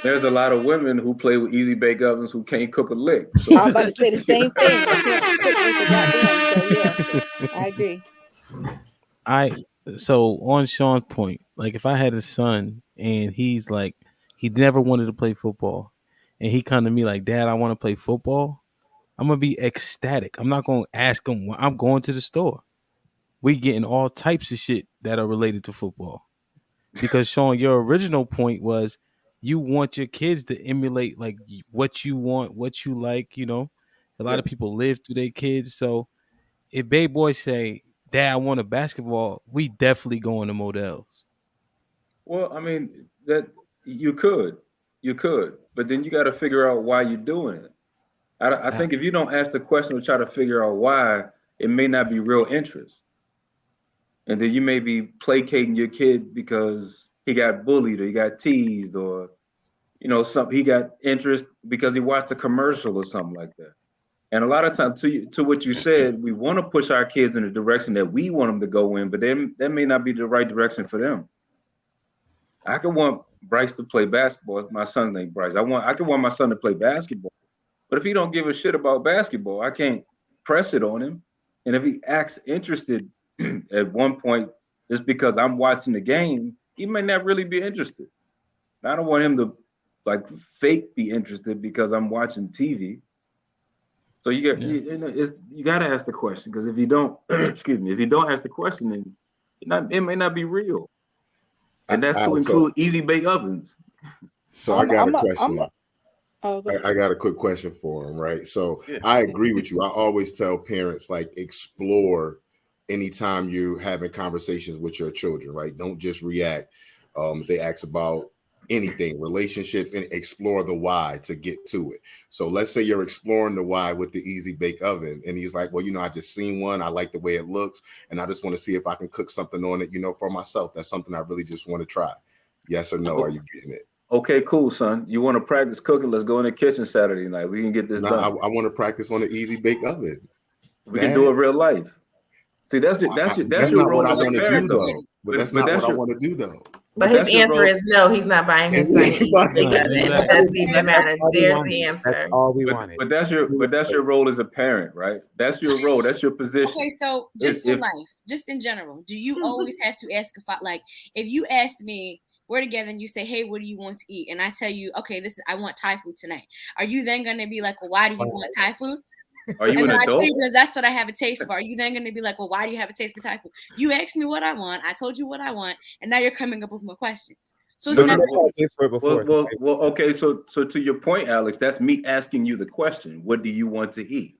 there's a lot of women who play with easy bake ovens who can't cook a lick. So I'm about to say the same thing. I can't cook with the goddamn. So yeah, I agree. I so on Sean's point, like if I had a son and he's like he never wanted to play football, and he come to me like, Dad, I want to play football. I'm gonna be ecstatic. I'm not gonna ask him. I'm going to the store. We getting all types of shit that are related to football. Because Sean, your original point was you want your kids to emulate like what you want, what you like. A lot yeah. of people live through their kids. So if Babe Boy say, Dad, I want a basketball, we definitely going to Models. Well, I mean that you could, but then you got to figure out why you're doing it. I Uh, think if you don't ask the question or try to figure out why, it may not be real interest, and then you may be placating your kid because he got bullied or he got teased or some he got interest because he watched a commercial or something like that. And a lot of times, to what you said, we want to push our kids in the direction that we want them to go in, but then that may not be the right direction for them. I could want Bryce to play basketball. My son named Bryce. I could want my son to play basketball. But if he don't give a shit about basketball, I can't press it on him. And if he acts interested at one point, just because I'm watching the game, he may not really be interested. I don't want him to like fake be interested because I'm watching TV. So yeah. you got to ask the question, because if you don't, excuse me, if you don't ask the question, then it may not be real, and that's to So include easy bake ovens. I got a I'm question. a, oh, go ahead. I got a quick question for him, right? So Yeah. I agree with you. I always tell parents, like, explore anytime you're having conversations with your children, right? Don't just react. They ask about anything, relationships, and explore the why to get to it. So let's say you're exploring the why with the easy bake oven, and he's like, well, I just seen one. I like the way it looks, and I just want to see if I can cook something on it, for myself. That's something I really just want to try. Yes or no? Are you getting it? Okay, cool, son. You want to practice cooking? Let's go in the kitchen Saturday night. We can get this No, done. I want to practice on the easy bake oven. We can do it real life. See, that's That's your not what role I as a want to do, parent, though. though. But that's not what I want to do, though. But his that's your answer role. is no, he's not buying his son an easy bake oven. It doesn't even matter. There's the answer. That's all we wanted. But that's your role as a parent, right? That's your role. That's your position. Okay, so just in life, just in general, do you always have to ask if you ask me, we're together and you say, hey, what do you want to eat? And I tell you, okay, I want Thai food tonight. Are you then going to be like, well, why do you want Thai food? Are you an adult? Because that's what I have a taste for. Are you then going to be like, well, why do you have a taste for Thai food? You asked me what I want. I told you what I want. And now you're coming up with more questions. So it's never. Well, okay. So to your point, Alex, that's me asking you the question. What do you want to eat?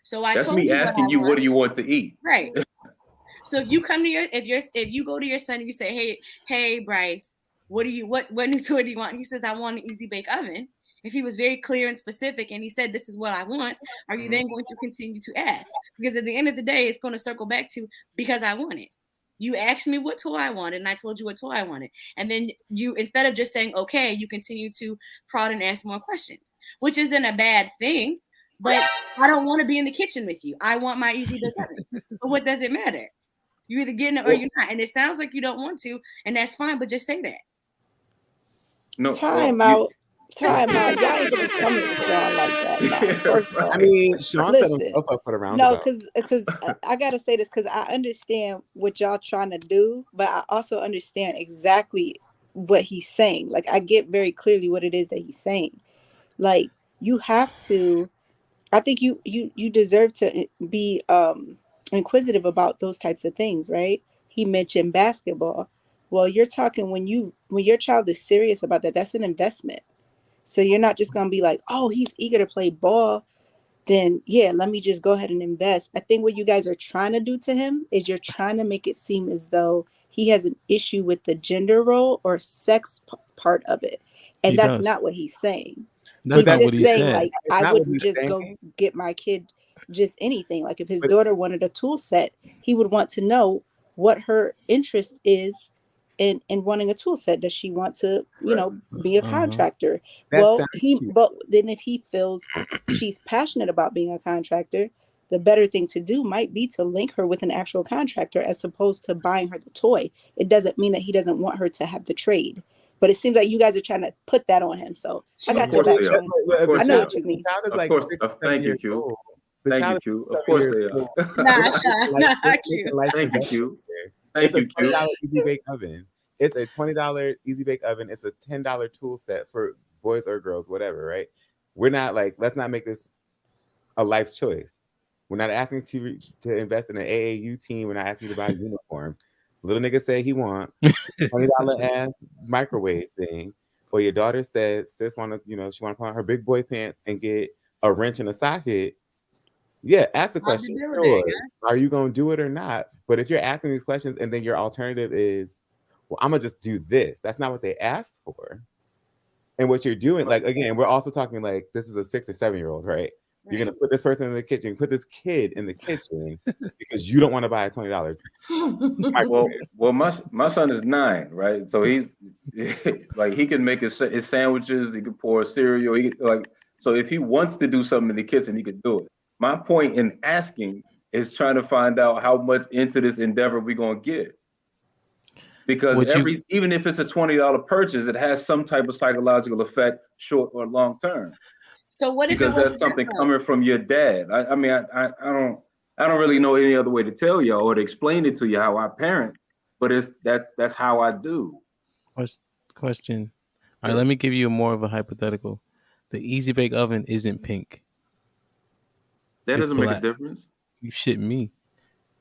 So I that's told me you asking you, what do you want to eat? Right. So if you come to if you go to your son and you say, hey, Bryce, what new toy do you want? And he says, I want an easy bake oven. If he was very clear and specific and he said, this is what I want, are you then going to continue to ask? Because at the end of the day, it's going to circle back to because I want it. You asked me what toy I wanted, and I told you what toy I wanted. And then you, instead of just saying, okay, you continue to prod and ask more questions, which isn't a bad thing. But I don't want to be in the kitchen with you. I want my easy bake oven. So what does it matter? You're either getting it or you're not. And it sounds like you don't want to, and that's fine, but just say that. No. Time out. Y'all ain't gonna be coming to Shaun like that now. First of all, I mean, Shaun set himself up for the roundabout. No, because I gotta say this, because I understand what y'all trying to do, but I also understand exactly what he's saying. Like, I get very clearly what it is that he's saying. Like, you have to. I think you deserve to be inquisitive about those types of things, right? He mentioned basketball. Well, you're talking when your child is serious about that, that's an investment. So you're not just gonna be like, oh, he's eager to play ball, then yeah, let me just go ahead and invest. I think what you guys are trying to do to him is you're trying to make it seem as though he has an issue with the gender role or sex part of it, and that's not what he's saying. He's just saying, like, I wouldn't just go get my kid just anything. Like, if his daughter wanted a tool set, he would want to know what her interest is in wanting a tool set. Does she want to, be a contractor? But then if he feels she's passionate about being a contractor, the better thing to do might be to link her with an actual contractor as opposed to buying her the toy. It doesn't mean that he doesn't want her to have the trade. But it seems like you guys are trying to put that on him. So I got your back, Shaun. I know what you mean. Of course. Thank you, Q. Thank you, Q. Of course they are. Nah, Shaun, nah, Q. Thank you, Q. It's a $20 easy bake oven. It's a $20 easy bake oven. It's a $10 tool set for boys or girls, whatever, right? We're not like, let's not make this a life choice. We're not asking to invest in an AAU team. We're not asking you to buy uniforms. Little nigga said he want $20 ass microwave thing, or your daughter said sis want to, she want to put on her big boy pants and get a wrench and a socket. Yeah, ask the question. Sure. Are you gonna do it or not? But if you're asking these questions and then your alternative is, well, I'm gonna just do this. That's not what they asked for. And what you're doing, like, again, we're also talking like this is a 6 or 7 year old, right? You're gonna put this person in the kitchen, put this kid in the kitchen because you don't want to buy a $20 microwave. Well, my son is 9, right? So he's like he can make his sandwiches, he can pour cereal, so if he wants to do something in the kitchen, he can do it. My point in asking is trying to find out how much into this endeavor we're gonna get. Because even if it's a $20 purchase, it has some type of psychological effect, short or long term. So what if because that's something coming from your dad? I mean, I don't really know any other way to tell y'all or to explain it to you how I parent, but that's how I do. Question. All right, let me give you more of a hypothetical. The Easy Bake Oven isn't pink. That doesn't make a difference. You shitting me?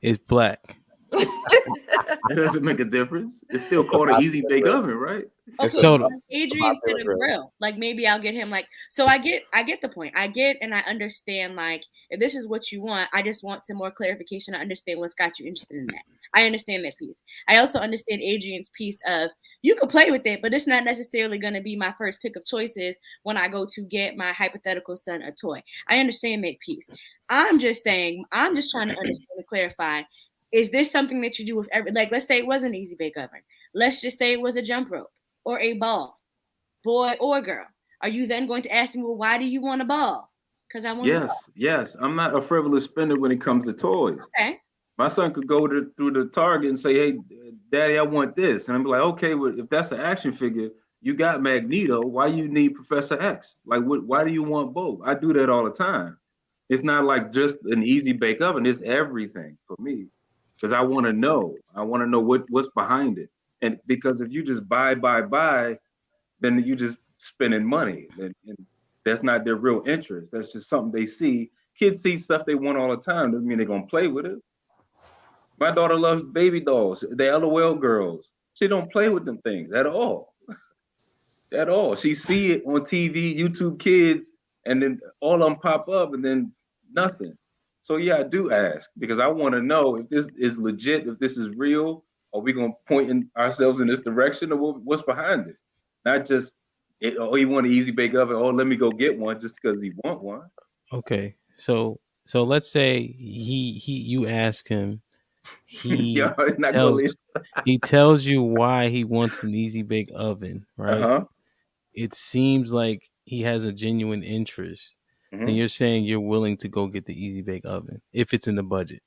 It's black. That doesn't make a difference. It's still called an Easy Bake Oven, right? Okay, so Adrian said a grill. Like maybe I'll get him so I get the point. I get and I understand, like, if this is what you want, I just want some more clarification. I understand what's got you interested in that. I understand that piece. I also understand Adrian's piece of you could play with it, but it's not necessarily going to be my first pick of choices when I go to get my hypothetical son a toy. I understand that piece. I'm just trying to understand and clarify. Is this something that you do with let's say it was an Easy Bake Oven. Let's just say it was a jump rope or a ball, boy or girl. Are you then going to ask me, well, why do you want a ball? Because I want a ball. Yes. I'm not a frivolous spender when it comes to toys. Okay. My son could go through the Target and say, hey, Daddy, I want this. And I'm like, okay, well, if that's an action figure, you got Magneto. Why you need Professor X? Like, why do you want both? I do that all the time. It's not like just an Easy Bake Oven. It's everything for me. Because I want to know. I want to know what's behind it. And because if you just buy, then you just spending money. And that's not their real interest. That's just something they see. Kids see stuff they want all the time. Doesn't mean they're going to play with it. My daughter loves baby dolls. The LOL girls. She don't play with them things at all. At all. She see it on TV, YouTube Kids, and then all of them pop up and then nothing. So yeah, I do ask because I want to know if this is legit, if this is real. Are we going to point ourselves in this direction, or what's behind it? Not just, he want an Easy Bake Oven. Oh, let me go get one just because he want one. Okay, so let's say you ask him. He tells you why he wants an Easy Bake Oven, right? Uh-huh. It seems like he has a genuine interest. Mm-hmm. Then you're saying you're willing to go get the Easy Bake Oven if it's in the budget.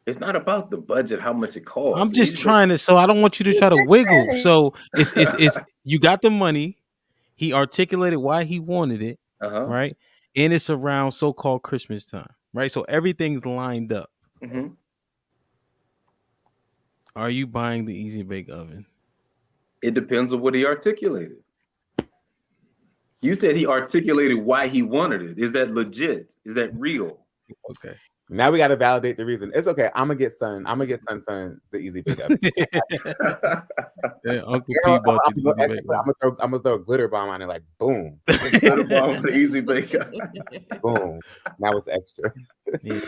It's not about the budget, how much it costs. I'm just trying to, so I don't want you to try to wiggle. So it's you got the money. He articulated why he wanted it, right? And it's around so-called Christmas time, right? So everything's lined up. Mm-hmm. Are you buying the Easy Bake Oven? It depends on what he articulated. You said he articulated why he wanted it. Is that legit? Is that real? Okay. Now we got to validate the reason. It's okay. I'm gonna get son the Easy Bake Oven. Yeah, Uncle P bought you the Easy Bake Oven. I'm gonna throw a glitter bomb on it, like boom. Glitter bomb on the Easy Bake Oven. Boom. Now it's extra. Yeah.